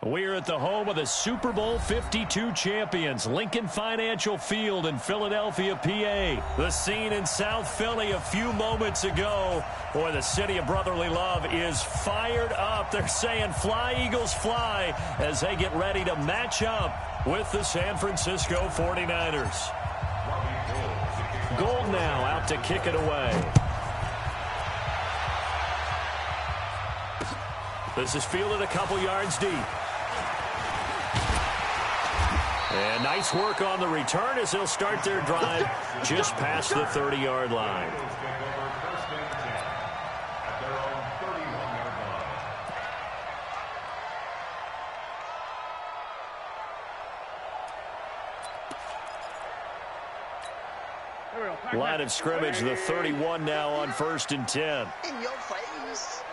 We're at the home of the Super Bowl 52 champions, Lincoln Financial Field in Philadelphia, PA. The scene in South Philly a few moments ago. Boy, the city of brotherly love is fired up. They're saying, "Fly, Eagles, fly," as they get ready to match up with the San Francisco 49ers. Gold now out to kick it away. This is fielded a couple yards deep. And nice work on the return as they'll start their drive just past the 30-yard line. Line of scrimmage, the 31 now on 1st and 10. In your face.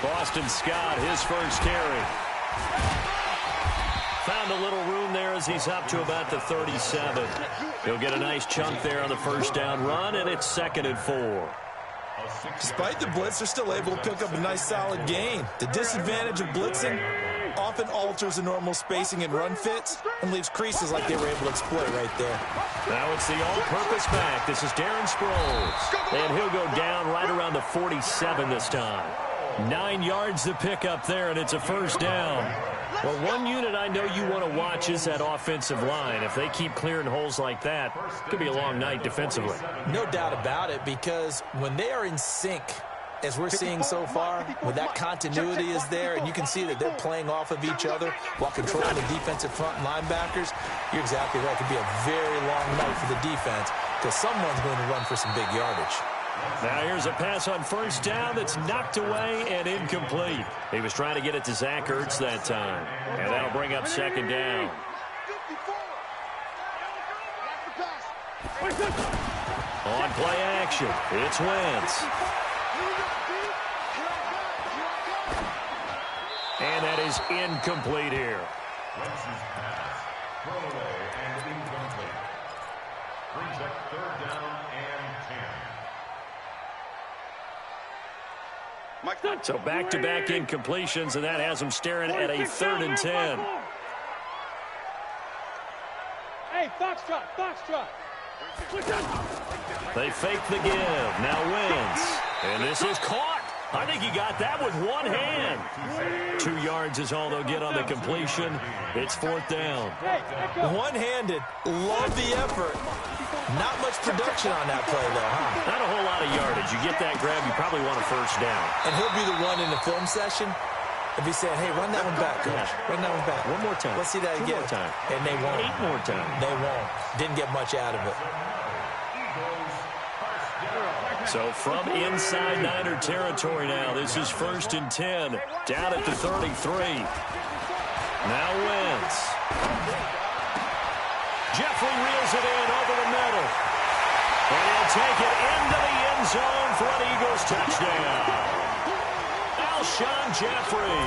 Boston Scott, his first carry. Found a little room there as he's up to about the 37. He'll get a nice chunk there on the first down run, and it's 2nd and 4. Despite the blitz, they're still able to pick up a nice solid gain. The disadvantage of blitzing often alters the normal spacing and run fits and leaves creases like they were able to exploit right there. Now it's the all-purpose back. This is Darren Sproles. And he'll go down right around the 47 this time. 9 yards to pick up there, and it's a first down. Well, one unit I know you want to watch is that offensive line. If they keep clearing holes like that, it could be a long night defensively. No doubt about it, because when they are in sync, as we're seeing so far, when that continuity is there and you can see that they're playing off of each other while controlling the defensive front linebackers, you're exactly right. It could be a very long night for the defense because someone's going to run for some big yardage. Now here's a pass on first down that's knocked away and incomplete. He was trying to get it to Zach Ertz that time. And that'll bring up 2nd down. On play action, it's Wentz. And that is incomplete here. Wentz's pass, thrown away and incomplete. Brings up 3rd down and 10. So back-to-back incompletions, and that has them staring at a 3rd and 10. Hey, Foxtrot. They fake the give. Now Wentz. And this is caught. I think he got that with one hand. 2 yards is all they'll get on the completion. It's 4th down. One-handed. Love the effort. Not much production on that play, though, huh? Not a whole lot of yardage. You get that grab, you probably want a first down. And he'll be the one in the film session. If he said, "Hey, run that one back, coach. Run that one back. One more time. Let's see that again." 2 more time. And they won't. 8 more times. They won't. Didn't get much out of it. So from inside Niner territory now, this is 1st and 10. Down at the 33. Now Wentz. Jeffrey reels it in over the middle. And he'll take it into the end zone for an Eagles touchdown. Alshon Jeffrey,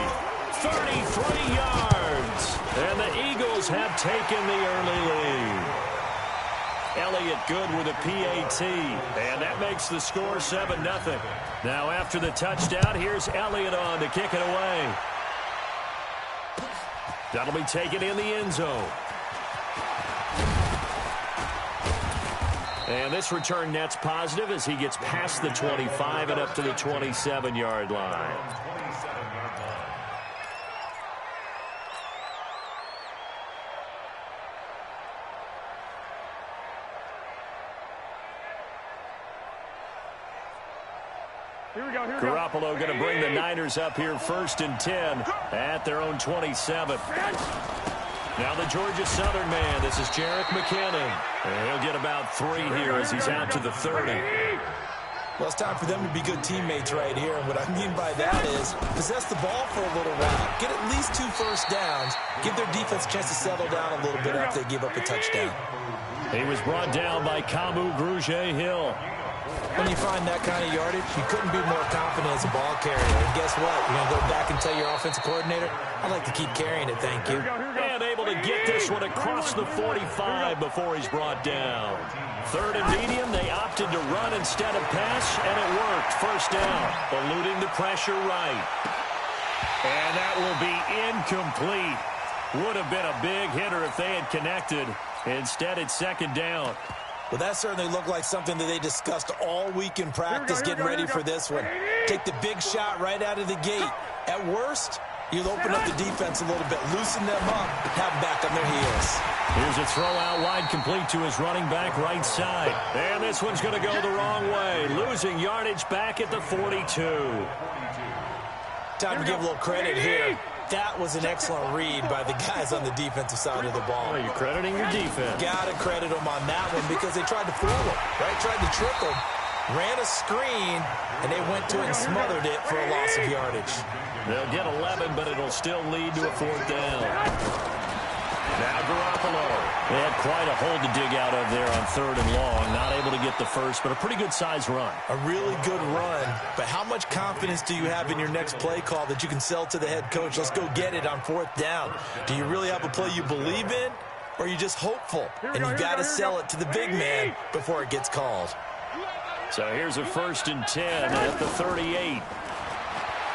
33 yards. And the Eagles have taken the early lead. Elliott good with a PAT, and that makes the score 7-0. Now after the touchdown, here's Elliott on to kick it away. That'll be taken in the end zone. And this return net's positive as he gets past the 25 and up to the 27-yard line. Garoppolo going to bring the Niners up here 1st and 10 at their own 27. Now the Georgia Southern man. This is Jerick McKinnon. And he'll get about 3 here as he's out to the 30. Well, it's time for them to be good teammates right here. And what I mean by that is possess the ball for a little while. Get at least 2 first downs. Give their defense a chance to settle down a little bit after they give up a touchdown. He was brought down by Kamu Grugier-Hill. When you find that kind of yardage, you couldn't be more confident as a ball carrier. And guess what? You're going to go back and tell your offensive coordinator, "I'd like to keep carrying it, thank you." And able to get this one across the 45 before he's brought down. 3rd and medium, they opted to run instead of pass, and it worked. First down, eluding the pressure right. And that will be incomplete. Would have been a big hitter if they had connected. Instead, it's second down. Well, that certainly looked like something that they discussed all week in practice, getting ready for this one. Take the big shot right out of the gate. At worst, you'll open up the defense a little bit, loosen them up, have them back on their heels. Here's a throw out wide, complete to his running back right side. And this one's going to go the wrong way, losing yardage back at the 42. Time to give a little credit here. That was an excellent read by the guys on the defensive side of the ball. Well, you're crediting your defense. Got to credit them on that one because they tried to fool them, right? Tried to trick them, ran a screen, and they went to it and smothered it for a loss of yardage. They'll get 11, but it'll still lead to a fourth down. Now Garoppolo. They had quite a hole to dig out of there on 3rd and long. Not able to get the first, but a pretty good size run. A really good run, but how much confidence do you have in your next play call that you can sell to the head coach? Let's go get it on 4th down. Do you really have a play you believe in, or are you just hopeful? And you got to sell it to the big man before it gets called. So here's a 1st and 10 at the 38.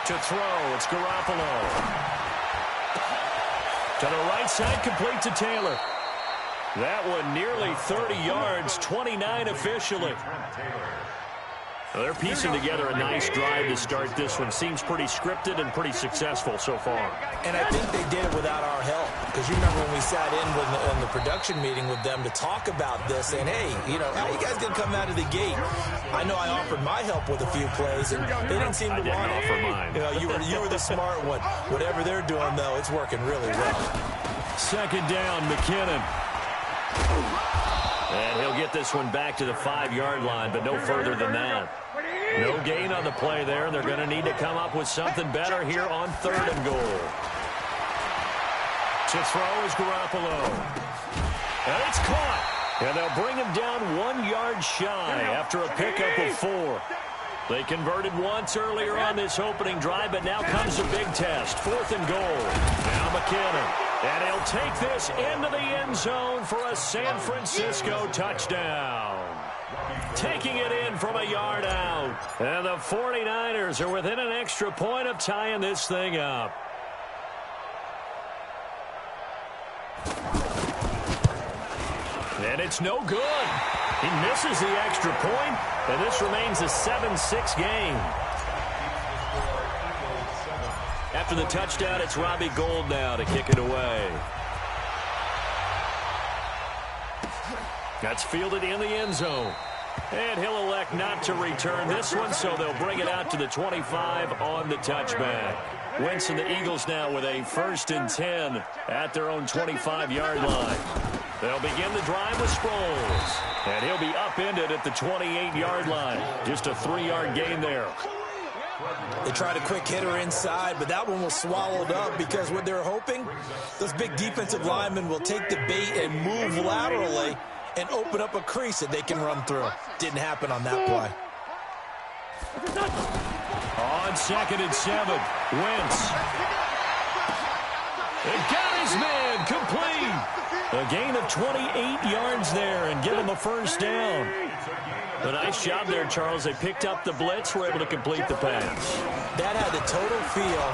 To throw, it's Garoppolo. To the right side, complete to Taylor. That one nearly 30 yards, 29 officially. Well, they're piecing together a nice drive to start this one. Seems pretty scripted and pretty successful so far. And I think they did it without our help. Because you remember when we sat in the production meeting with them to talk about this, saying, hey, you know, how are you guys going to come out of the gate? I know I offered my help with a few plays, and they didn't seem to want it. Offer mine. You know, you were the smart one. Whatever they're doing, though, it's working really well. Second down, McKinnon. And he'll get this one back to the 5-yard line, but no further than that. No gain on the play there, and they're going to need to come up with something better here on 3rd and goal. To throw is Garoppolo. And it's caught. And they'll bring him down 1 yard shy after a pickup of 4. They converted once earlier on this opening drive, but now comes a big test. 4th and goal. Now McKinnon. And he'll take this into the end zone for a San Francisco touchdown. Taking it in from a yard out. And the 49ers are within an extra point of tying this thing up. And it's no good. He misses the extra point, and this remains a 7-6 game. After the touchdown, it's Robbie Gould now to kick it away. That's fielded in the end zone. And he'll elect not to return this one, so they'll bring it out to the 25 on the touchback. Wentz and the Eagles now with a 1st and 10 at their own 25-yard line. They'll begin the drive with Sproles. And he'll be upended at the 28-yard line. Just a 3-yard gain there. They tried a quick hitter inside, but that one was swallowed up because what they're hoping, those big defensive linemen will take the bait and move laterally and open up a crease that they can run through. Didn't happen on that play. On 2nd and 7, Wentz. They got his man complete. A gain of 28 yards there and give him a 1st down. A nice job there, Charles. They picked up the blitz, were able to complete the pass. That had the total feel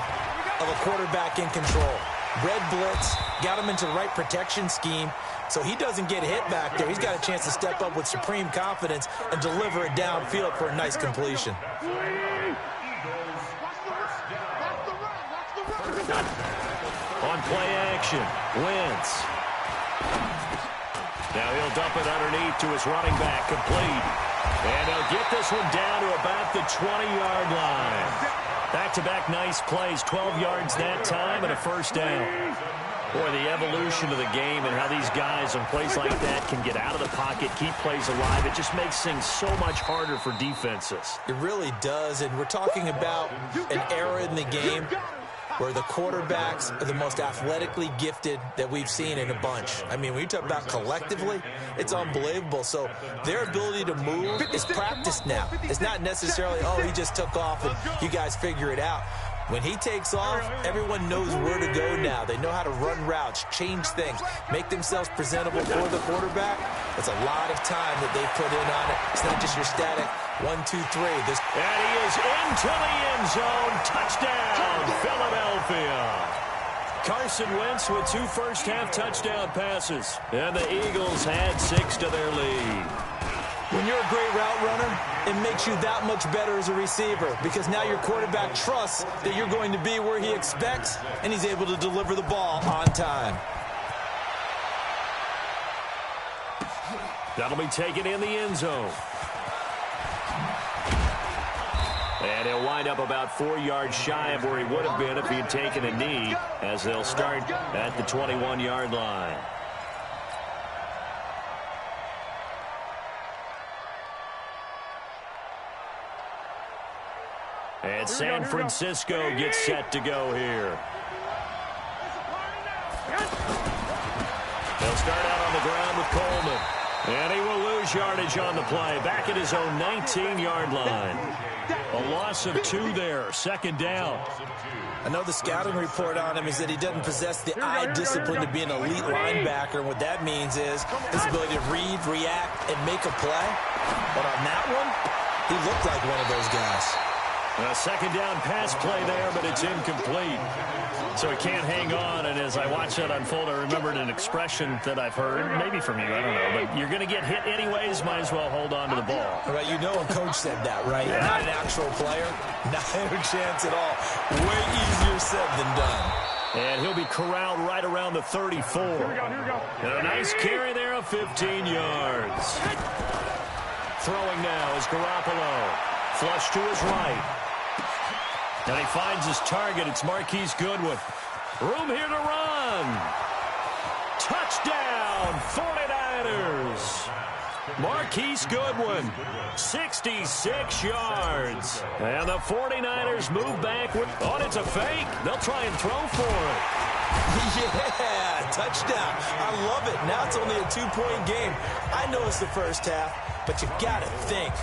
of a quarterback in control. Red blitz, got him into the right protection scheme, so he doesn't get hit back there. He's got a chance to step up with supreme confidence and deliver it downfield for a nice completion. On play action, Wentz. Now he'll dump it underneath to his running back, complete. And he'll get this one down to about the 20-yard line. Back-to-back nice plays, 12 yards that time and a 1st down. Boy, the evolution of the game and how these guys on plays like that can get out of the pocket, keep plays alive, it just makes things so much harder for defenses. It really does, and we're talking about an era in the game where the quarterbacks are the most athletically gifted that we've seen in a bunch. I mean, when you talk about collectively, it's unbelievable. So their ability to move is practiced now. It's not necessarily, oh, he just took off and you guys figure it out. When he takes off, everyone knows where to go now. They know how to run routes, change things, make themselves presentable for the quarterback. It's a lot of time that they put in on it. It's not just your static 1, 2, 3. And he is into the end zone. Touchdown, Philadelphia. Carson Wentz with 2 first-half touchdown passes. And the Eagles had 6 to their lead. When you're a great route runner, it makes you that much better as a receiver because now your quarterback trusts that you're going to be where he expects, and he's able to deliver the ball on time. That'll be taken in the end zone. And he'll wind up about 4 yards shy of where he would have been if he had taken a knee, as they'll start at the 21-yard line. And San Francisco gets set to go here. They'll start out on the ground with Coleman. And he will lose yardage on the play. Back at his own 19-yard line. A loss of 2 there. 2nd down. I know the scouting report on him is that he doesn't possess the eye discipline to be an elite linebacker. And what that means is his ability to read, react, and make a play. But on that one, he looked like one of those guys. A 2nd down pass play there, but it's incomplete. So he can't hang on, and as I watched that unfold, I remembered an expression that I've heard, maybe from you, I don't know, but you're going to get hit anyways, might as well hold on to the ball. Right, you know a coach said that, right? Yeah. Not an actual player, not a chance at all. Way easier said than done. And he'll be corralled right around the 34. Here we go. And a nice carry there of 15 yards. Throwing now is Garoppolo. Flush to his right. And he finds his target. It's Marquise Goodwin. Room here to run. Touchdown, 49ers. Marquise Goodwin, 66 yards. And the 49ers move back. It's a fake. They'll try and throw for it. Yeah, touchdown. I love it. Now it's only a 2-point game. I know it's the first half, but you got to think.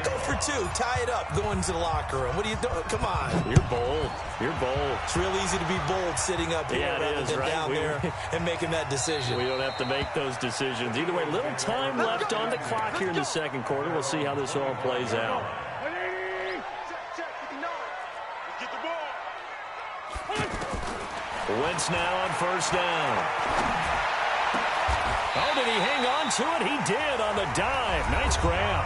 Go for 2. Tie it up. Go into the locker room. What are you doing? Come on. You're bold. You're bold. It's real easy to be bold sitting up here rather than down there and making that decision. We don't have to make those decisions. Either way, little time left on the clock here in the 2nd quarter. We'll see how this all plays out. Wentz now on 1st down. Oh, did he hang on to it? He did on the dive. Nice grab.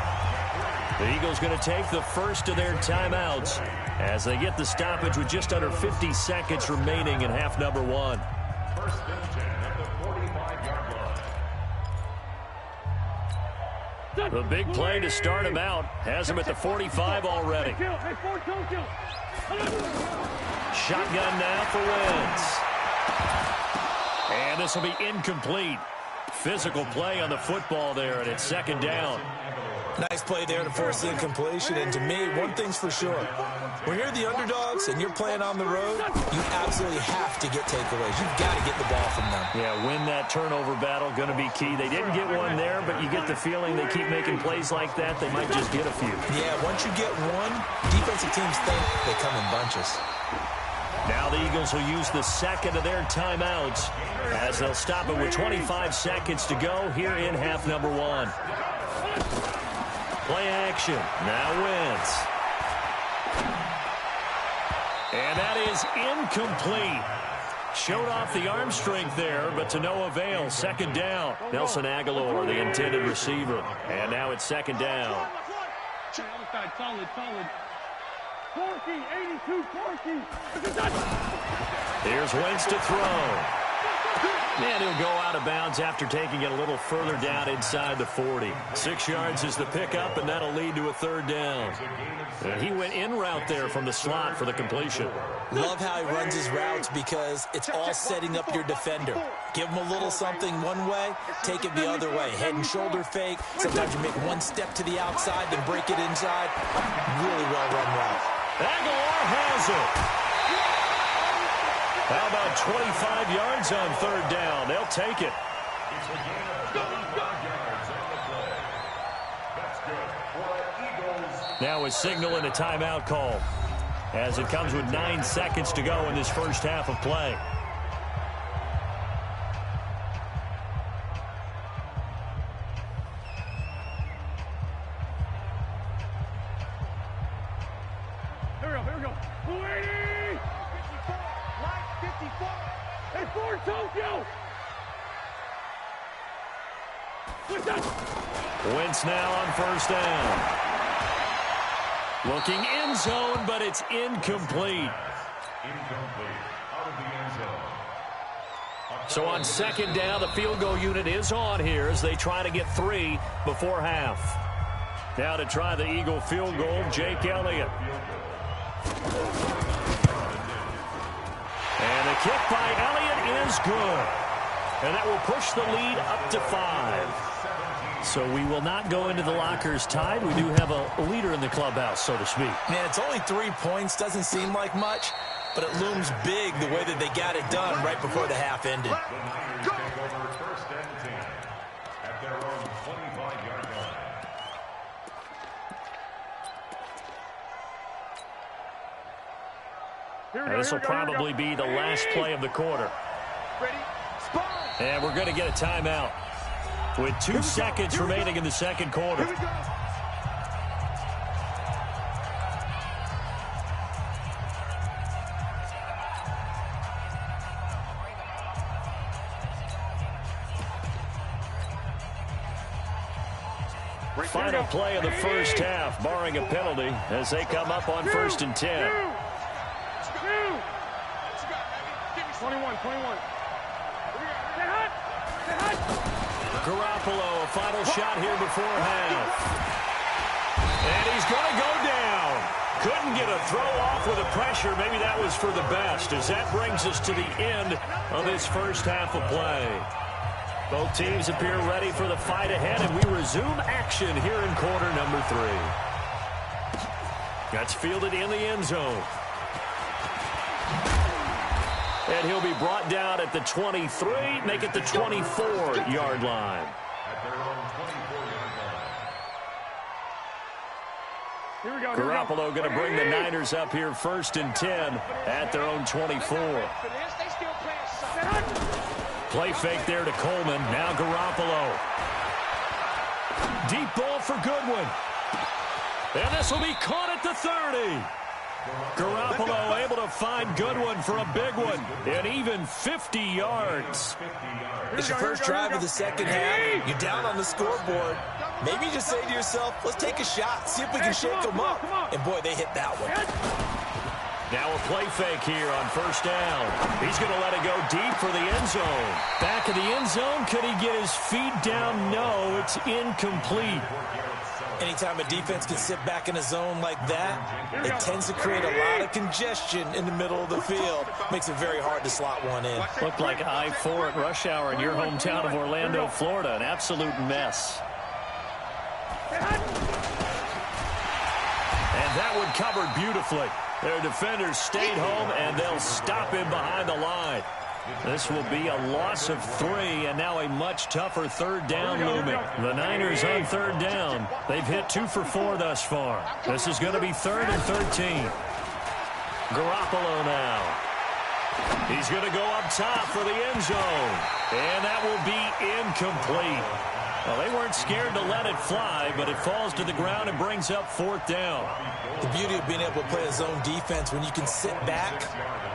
The Eagles going to take the first of their timeouts as they get the stoppage with just under 50 seconds remaining in half number 1. 1st and 10 at the 45-yard line. The big play to start him out has him at the 45 already. Shotgun now for Wentz. And this will be incomplete. Physical play on the football there, and it's 2nd down. Nice play there to force the incompletion. And to me, one thing's for sure. When you're the underdogs and you're playing on the road, you absolutely have to get takeaways. You've got to get the ball from them. Yeah, win that turnover battle, going to be key. They didn't get one there, but you get the feeling they keep making plays like that, they might just get a few. Yeah, once you get one, defensive teams think they come in bunches. Now the Eagles will use the 2nd of their timeouts as they'll stop it with 25 seconds to go here in half number 1. Play action. Now Wentz. And that is incomplete. Showed off the arm strength there, but to no avail. 2nd down. Nelson Aguilar, the intended receiver. And now it's 2nd down. Solid. 82, 40. Here's Wentz to throw. And he'll go out of bounds after taking it a little further down inside the 40. 6 yards is the pickup, and that'll lead to a 3rd down. And he went in route there from the slot for the completion. Love how he runs his routes because it's all setting up your defender. Give him a little something one way, take it the other way. Head and shoulder fake. Sometimes you make one step to the outside, then break it inside. Really well-run route. Aguilar has it. How about 25 yards on 3rd down? They'll take it. It's a gain of 35 yards on the play. That's good for Eagles. Now is signaling a timeout call as it comes with 9 seconds to go in this first half of play. 280! 54! And for Tokyo! Wentz now on first down. Looking end zone, but it's incomplete. Out of the end zone. So on second down, the field goal unit is on here as they try to get 3 before half. Now to try the Eagle field goal, Jake Elliott. And the kick by Elliott is good. And that will push the lead up to 5. So we will not go into the lockers tied. We do have a leader in the clubhouse, so to speak. Man, it's only 3 points. Doesn't seem like much, but it looms big the way that they got it done right before the half ended. The Niners take over first and 10 at their own 25-yard line. This will probably be the last play of the quarter. Ready? Spot! And we're going to get a timeout with 2 seconds remaining in the second quarter. Here we go! Final play of the first half, barring a penalty, as they come up on first and 10. 21. Garoppolo, a final shot here before half. And he's going to go down. Couldn't get a throw off with the pressure. Maybe that was for the best, as that brings us to the end of this first half of play. Both teams appear ready for the fight ahead, and we resume action here in quarter number 3. That's fielded in the end zone. And he'll be brought down at the 23, make it the 24-yard line. At their own 24-yard line. Here we go. Garoppolo going to bring the Niners up here first and 10 at their own 24. Play fake there to Coleman. Now Garoppolo. Deep ball for Goodwin. And this will be caught at the 30. Garoppolo able to find Goodwin for a big one. And even 50 yards. It's your first drive of the second half. You're down on the scoreboard. Maybe you just say to yourself, let's take a shot, see if we can shake them up. And boy, they hit that one. Now a play fake here on first down. He's going to let it go deep for the end zone. Back of the end zone. Could he get his feet down? No, it's incomplete. Anytime a defense can sit back in a zone like that, it tends to create a lot of congestion in the middle of the field. Makes it very hard to slot one in. Looked like I-4 at rush hour in your hometown of Orlando, Florida. An absolute mess. And that one covered beautifully. Their defenders stayed home, and they'll stop him behind the line. This will be a loss of 3, and now a much tougher third down looming. The Niners on third down. They've hit 2 for 4 thus far. This is going to be 3rd and 13. Garoppolo now. He's going to go up top for the end zone, and that will be incomplete. Well, they weren't scared to let it fly, but it falls to the ground and brings up 4th down. The beauty of being able to play a zone defense when you can sit back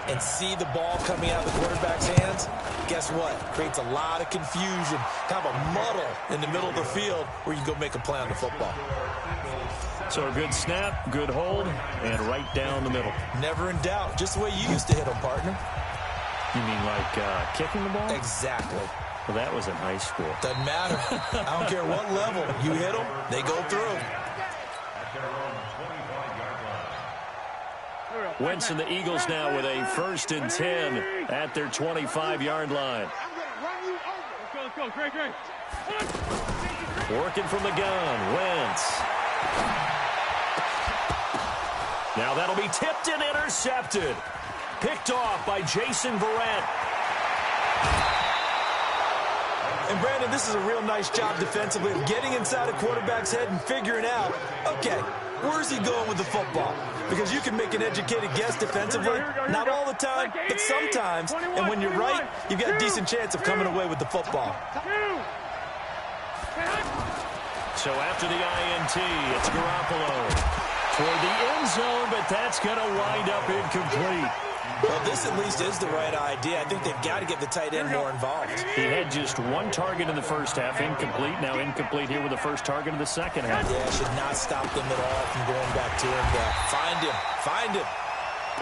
and see the ball coming out of the quarterback's hands, guess what? Creates a lot of confusion, kind of a muddle in the middle of the field where you can go make a play on the football. So a good snap, good hold, and right down the middle. Never in doubt. Just the way you used to hit them, partner. You mean like kicking the ball? Exactly. Well, that was in high school. Doesn't matter. I don't care what level. You hit them, they go through. Wentz and the Eagles now with a 1st and 10 at their 25-yard line. Let's go. Great. Working from the gun, Wentz. Now that'll be tipped and intercepted. Picked off by Jason Verrett. And, Brandon, this is a real nice job defensively of getting inside a quarterback's head and figuring out, okay, where's he going with the football? Because you can make an educated guess defensively, not all the time, but sometimes. And when you're right, you've got a decent chance of coming away with the football. So after the INT, it's Garoppolo. toward the end zone, but that's going to wind up incomplete. Well, this at least is the right idea. I think they've got to get the tight end more involved. He had just one target in the first half, incomplete. Now incomplete here with the first target of the second half. Yeah, should not stop them at all from going back to him. Find him.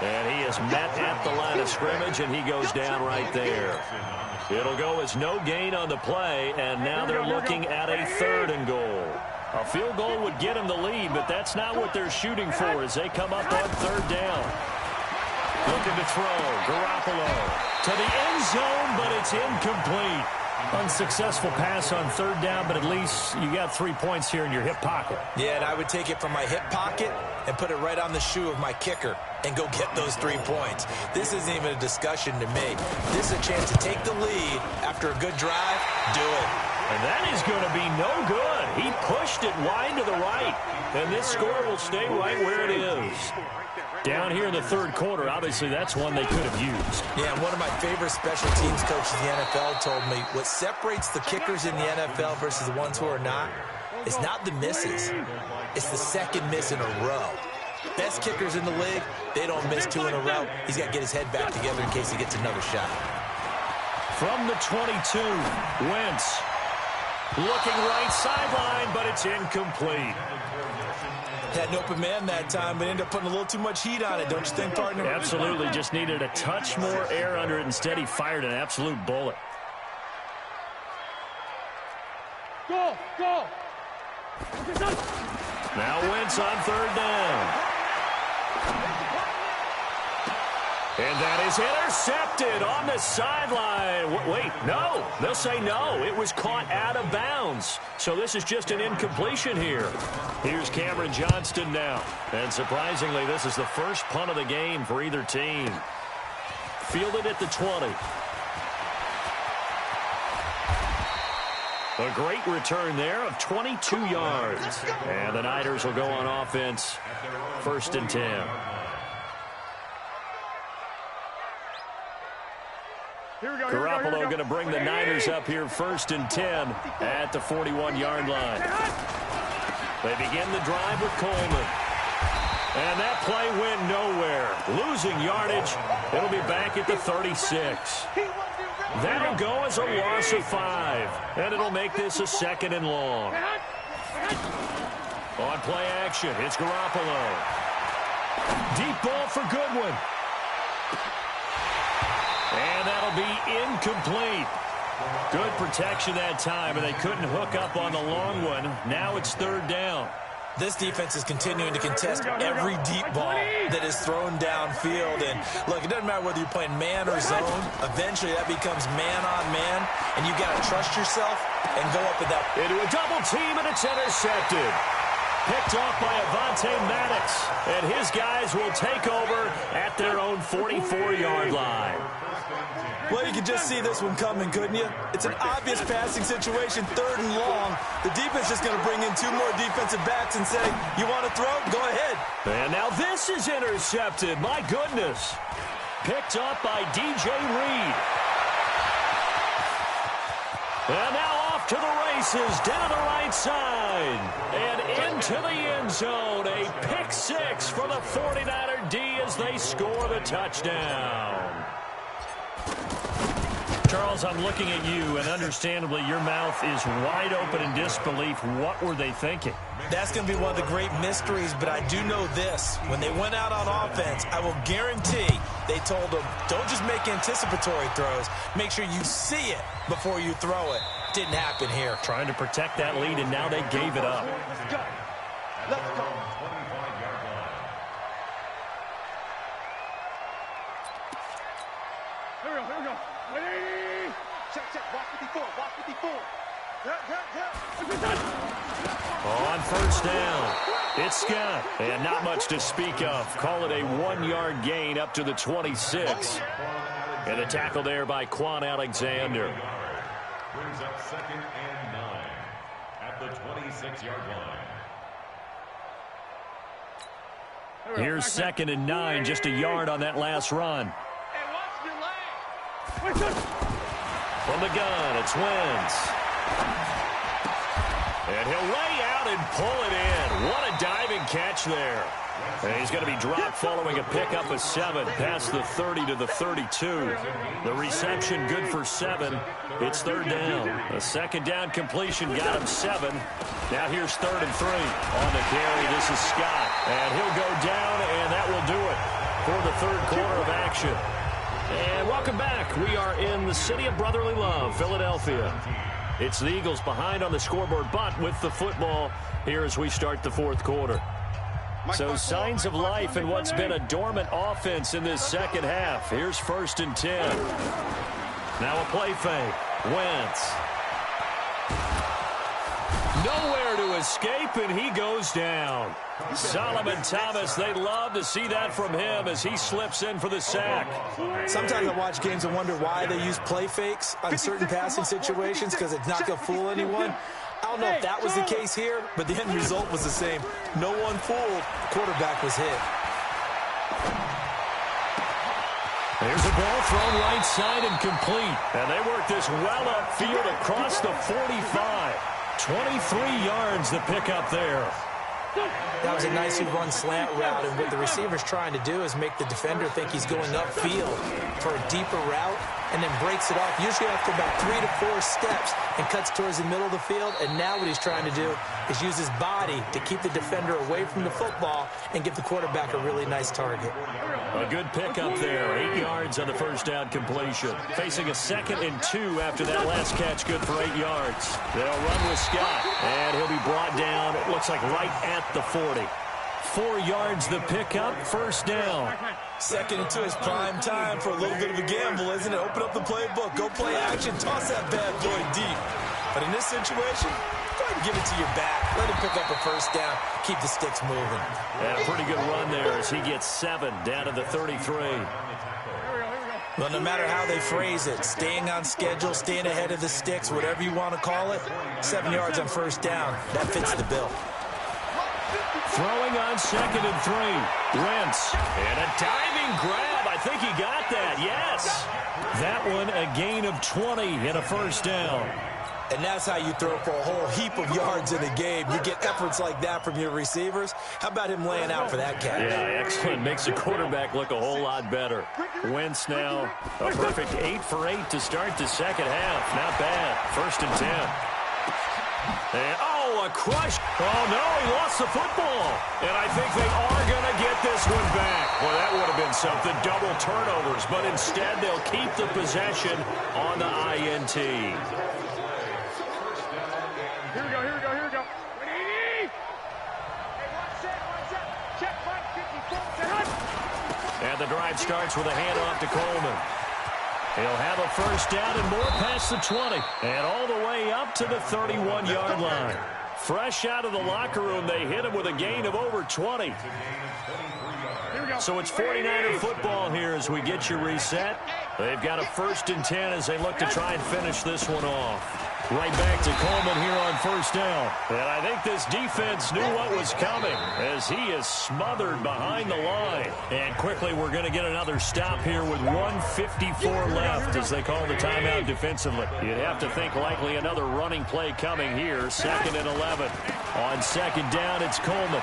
And he is met at the line of scrimmage, and he goes down right there. It'll go as no gain on the play, and now they're looking at a 3rd and goal. A field goal would get them the lead, but that's not what they're shooting for as they come up on 3rd down. Looking to throw. Garoppolo to the end zone, but it's incomplete. Unsuccessful pass on 3rd down, but at least you got 3 points here in your hip pocket. Yeah, and I would take it from my hip pocket and put it right on the shoe of my kicker and go get those 3 points. This isn't even a discussion to me. This is a chance to take the lead after a good drive. Do it. And that is going to be no good. He pushed it wide to the right, and this score will stay right where it is. Down here in the 3rd quarter, obviously that's one they could have used. Yeah, and one of my favorite special teams coaches in the NFL told me what separates the kickers in the NFL versus the ones who are not is not the misses. It's the second miss in a row. Best kickers in the league, they don't miss 2 in a row. He's got to get his head back together in case he gets another shot. From the 22, Wentz looking right sideline, but it's incomplete. Had an open man that time, but ended up putting a little too much heat on it, don't you think, partner? Absolutely. Just needed a touch more air under it. Instead, he fired an absolute bullet. Go! Now Wentz on 3rd down. And that is intercepted on the sideline. Wait, no. They'll say no. It was caught out of bounds. So this is just an incompletion here. Here's Cameron Johnston now. And surprisingly, this is the first punt of the game for either team. Fielded at the 20. A great return there of 22 yards. And the Niners will go on offense. 1st and 10. Garoppolo going to bring the Niners up here 1st and 10 at the 41-yard line. They begin the drive with Coleman. And that play went nowhere. Losing yardage. It'll be back at the 36. That'll go as a loss of 5. And it'll make this a 2nd and long. On play action, it's Garoppolo. Deep ball for Goodwin. And that'll be incomplete. Good protection that time, and they couldn't hook up on the long one. Now it's 3rd down. This defense is continuing to contest every deep ball that is thrown downfield. And, look, it doesn't matter whether you're playing man or zone. Eventually, that becomes man-on-man, and you've got to trust yourself and go up with that. Into a double team, and it's intercepted. Picked off by Avonte Maddox, and his guys will take over at their own 44-yard line. Well, you could just see this one coming, couldn't you? It's an obvious passing situation, 3rd and long. The defense is going to bring in 2 more defensive backs and say, you want to throw? Go ahead. And now this is intercepted. My goodness. Picked up by DJ Reed. And now off to the races, down the right side. And into the end zone. A pick 6 for the 49er D as they score the touchdown. Charles, I'm looking at you, and understandably, your mouth is wide open in disbelief. What were they thinking? That's going to be one of the great mysteries, but I do know this. When they went out on offense, I will guarantee they told them, don't just make anticipatory throws. Make sure you see it before you throw it. Didn't happen here. Trying to protect that lead, and now they gave it up. Let's go. Let's go. Here we go. Ready? Check. Watch 54. On 1st down, it's Scott. And not much to speak of. Call it a 1-yard gain up to the 26. And a tackle there by Quan Alexander. Brings up 2nd and 9 at the 26-yard line. Here's 2nd and 9, just a yard on that last run. From the gun, it's Wentz. And he'll lay out out and pull it in. What a diving catch there. And he's going to be dropped following a pickup of 7 past the 30 to the 32. The reception good for 7. It's 3rd down. A 2nd down completion got him 7. Now here's 3rd and 3. On the carry, this is Scott. And he'll go down, and that will do it for the 3rd quarter of action. And welcome back. We are in the city of brotherly love, Philadelphia. It's the Eagles behind on the scoreboard, but with the football here as we start the 4th quarter. So signs of life in what's been a dormant offense in this 2nd half. Here's 1st and 10. Now a play fake. Wentz. Nowhere to escape, and he goes down. Solomon Thomas, they love to see that from him as he slips in for the sack. Sometimes I watch games and wonder why they use play fakes on certain passing situations, because it's not going to fool anyone. I don't know if that was the case here, but the end result was the same. No one fooled. The quarterback was hit. There's a ball thrown right side and complete. And they work this well upfield across the 45. 23 yards to pick up there. That was a nicely run slant route, and what the receiver's trying to do is make the defender think he's going upfield for a deeper route, and then breaks it off, usually after about 3 to 4 steps, and cuts towards the middle of the field. And now what he's trying to do is use his body to keep the defender away from the football and give the quarterback a really nice target. A good pickup there. 8 yards on the 1st down completion. Facing a 2nd and 2 after that last catch, good for 8 yards. They'll run with Scott, and he'll be brought down, it looks like right at the 40. 4 yards the pickup, 1st down. 2nd and 2 is prime time for a little bit of a gamble, isn't it? Open up the playbook, go play action, toss that bad boy deep. But in this situation, go ahead and give it to your back. Let him pick up a 1st down, keep the sticks moving. And a pretty good run there as he gets 7 down to the 33. Well, no matter how they phrase it, staying on schedule, staying ahead of the sticks, whatever you want to call it, 7 yards on 1st down, that fits the bill. Throwing on 2nd and 3. Wentz. And a diving grab. I think he got that. Yes. That one a gain of 20 and a 1st down. And that's how you throw for a whole heap of yards in a game. You get efforts like that from your receivers. How about him laying out for that catch? Yeah, excellent. Makes the quarterback look a whole lot better. Wentz now a perfect 8 for 8 to start the 2nd half. Not bad. 1st and 10. And, a crush. Oh, no, he lost the football. And I think they are going to get this one back. Well, that would have been something. Double turnovers. But instead, they'll keep the possession on the INT. Here we go. Ready? Hey, one set. Check, 554. And the drive starts with a handoff to Coleman. He'll have a 1st down and more past the 20. And all the way up to the 31-yard line. Fresh out of the locker room, they hit him with a gain of over 20. So it's 49er football here as we get you reset. They've got a 1st and 10 as they look to try and finish this one off. Right back to Coleman here on 1st down. And I think this defense knew what was coming as he is smothered behind the line. And quickly we're going to get another stop here with 1:54 left as they call the timeout defensively. You'd have to think likely another running play coming here. 2nd and 11. On 2nd down, it's Coleman.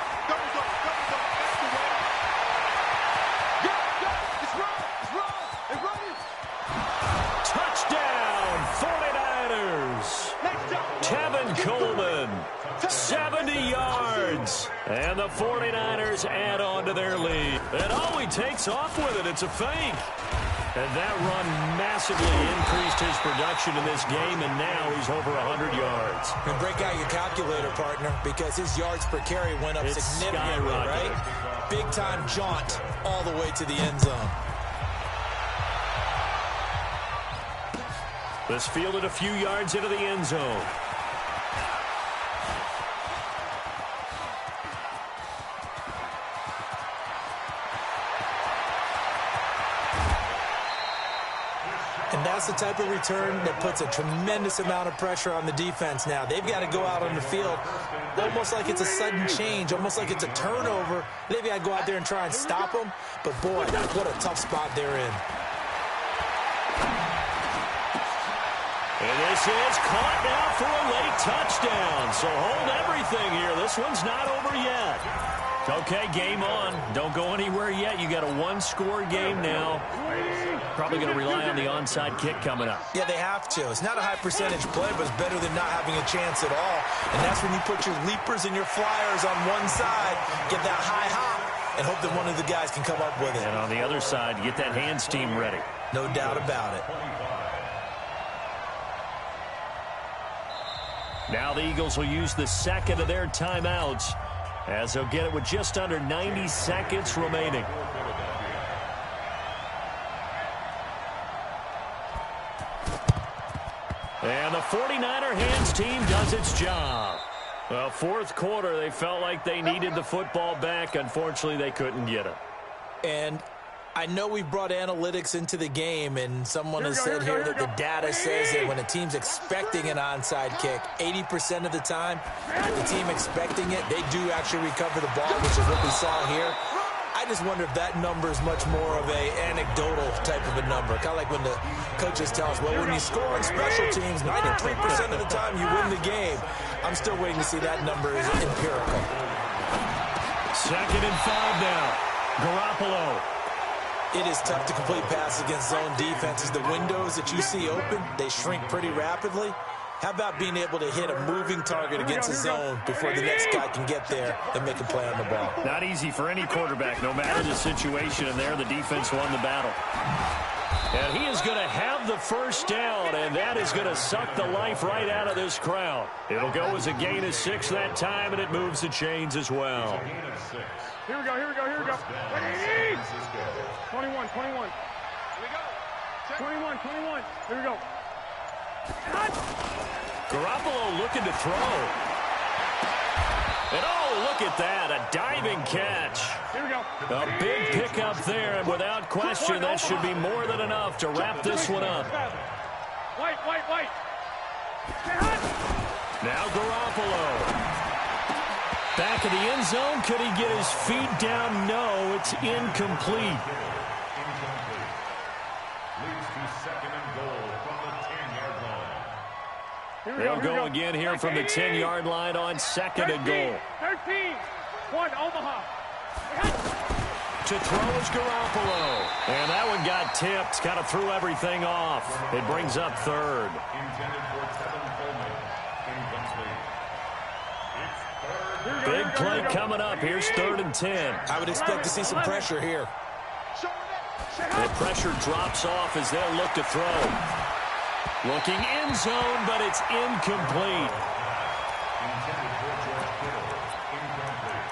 Touchdown, 49ers. Tevin Coleman, 70 yards. And the 49ers add on to their lead. And he takes off with it. It's a fake. And that run massively increased his production in this game, and now he's over 100 yards. And break out your calculator, partner, because his yards per carry went up significantly, right? Big-time jaunt all the way to the end zone. This fielded a few yards into the end zone. And that's the type of return that puts a tremendous amount of pressure on the defense now. They've got to go out on the field almost like it's a sudden change, almost like it's a turnover. They've got to go out there and try and stop them. But, boy, what a tough spot they're in. And this is caught now for a late touchdown. So hold everything here. This one's not over yet. Okay, game on. Don't go anywhere yet. You got a one-score game now. Probably going to rely on the onside kick coming up. Yeah, they have to. It's not a high-percentage play, but it's better than not having a chance at all. And that's when you put your leapers and your flyers on one side, get that high hop, and hope that one of the guys can come up with it. And on the other side, get that hands team ready. No doubt about it. Now the Eagles will use the second of their timeouts, as they'll get it with just under 90 seconds remaining. And the 49er hands team does its job. Well, fourth quarter, they felt like they needed the football back. Unfortunately, they couldn't get it. And I know we've brought analytics into the game, and someone has said here that the data says that when a team's expecting an onside kick, 80% of the time, the team expecting it, they do actually recover the ball, which is what we saw here. I just wonder if that number is much more of a anecdotal type of a number. Kind of like when the coaches tell us, well, when you score on special teams, 93% of the time you win the game. I'm still waiting to see that number is empirical. 2nd and 5 now. Garoppolo. It is tough to complete passes against zone defenses. The windows that you see open, they shrink pretty rapidly. How about being able to hit a moving target against a zone before the next guy can get there and make a play on the ball? Not easy for any quarterback, no matter the situation, and there the defense won the battle. And he is going to have the first down, and that is going to suck the life right out of this crowd. It'll go as a gain of 6 that time, and it moves the chains as well. Here we go, here we go, here we go. 21, 21. Here we go. 21, 21. Here we go. Garoppolo looking to throw. And oh, look at that, a diving catch. Here we go. A big pickup there, and without question, that should be more than enough to wrap this one up. White. Now Garoppolo. Back in the end zone, could he get his feet down? No, it's incomplete. They'll go again here from the 10-yard line on 2nd and goal. 13, 1, Omaha. To throw is Garoppolo. And that one got tipped, kind of threw everything off. It brings up 3rd. Big play coming up. Here's 3rd and 10. I would expect to see some pressure here. The pressure drops off as they'll look to throw. Looking end zone, but it's incomplete. Intended for George Kittle. Incomplete.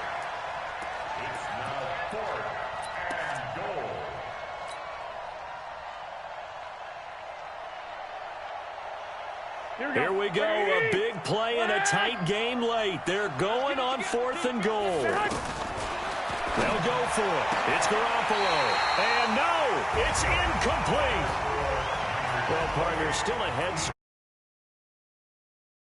It's now 4th and goal. Here we go. A big play and a tight game late. They're going on 4th and goal. They'll go for it. It's Garoppolo. And no, it's incomplete. Well, partner, still ahead.